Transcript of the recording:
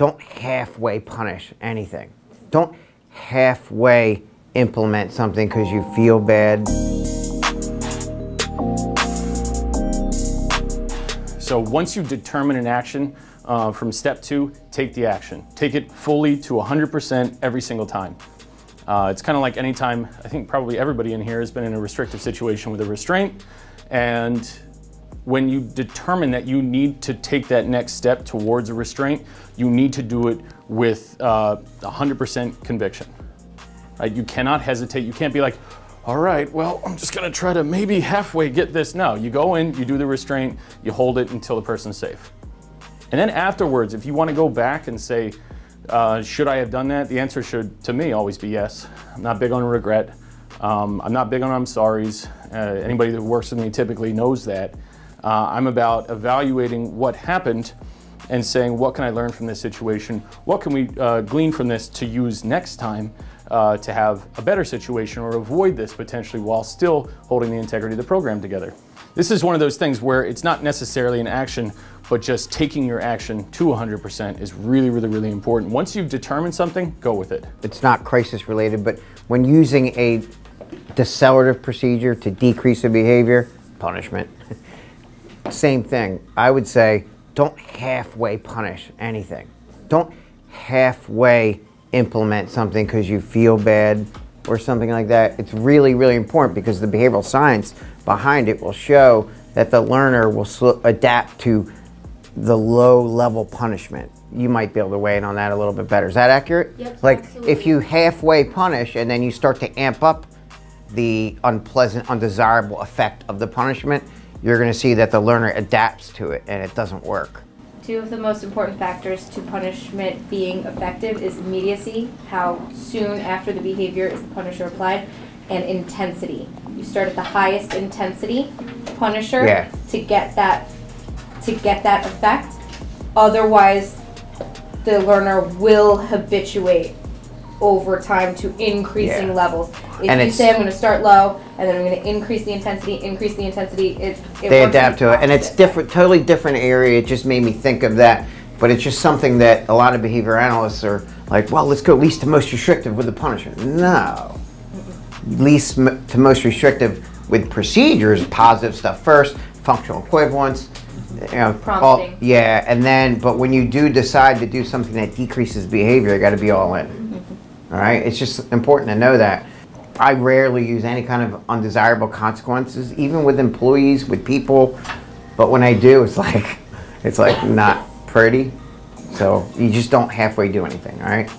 don't halfway punish anything. Don't halfway implement something because you feel bad. So once you determine an action from step 2, take the action. Take it fully to 100% every single time. It's kind of like any time, I think probably everybody in here has been in a restrictive situation with a restraint, and when you determine that you need to take that next step towards a restraint, you need to do it with 100% conviction. Right? You cannot hesitate. You can't be like, all right, well, I'm just gonna try to maybe halfway get this. No, you go in, you do the restraint, you hold it until the person's safe. And then afterwards, if you want to go back and say, should I have done that? The answer should, to me, always be yes. I'm not big on regret. I'm not big on I'm sorries. Anybody that works with me typically knows that. I'm about evaluating what happened and saying, what can I learn from this situation? What can we glean from this to use next time to have a better situation or avoid this potentially while still holding the integrity of the program together? This is one of those things where it's not necessarily an action, but just taking your action to 100% is really, really, really important. Once you've determined something, go with it. It's not crisis related, but when using a decelerative procedure to decrease a behavior, punishment. Same thing. I would say, don't halfway punish anything. Don't halfway implement something because you feel bad or something like that. It's really, really important because the behavioral science behind it will show that the learner will adapt to the low-level punishment. You might be able to weigh in on that a little bit better. Is that accurate? Yep, like, absolutely. if you halfway punish and then you start to amp up the unpleasant, undesirable effect of the punishment, you're going to see that the learner adapts to it and it doesn't work. Two of the most important factors to punishment being effective is immediacy, how soon after the behavior is the punisher applied, and intensity. You start at the highest intensity punisher to get that effect. Otherwise, the learner will habituate over time to increasing levels. If you say I'm going to start low and then I'm going to increase the intensity, they adapt to it. And it's different, totally different area. It just made me think of that. But it's just something that a lot of behavior analysts are like, well, let's go least to most restrictive with the punishment. No. Least to most restrictive with procedures, positive stuff first, functional equivalence, you know, prompting. And then, but when you do decide to do something that decreases behavior, you got to be all in. All right, it's just important to know that. I rarely use any kind of undesirable consequences, even with employees, with people. But when I do, it's like not pretty. So you just don't halfway do anything. All right.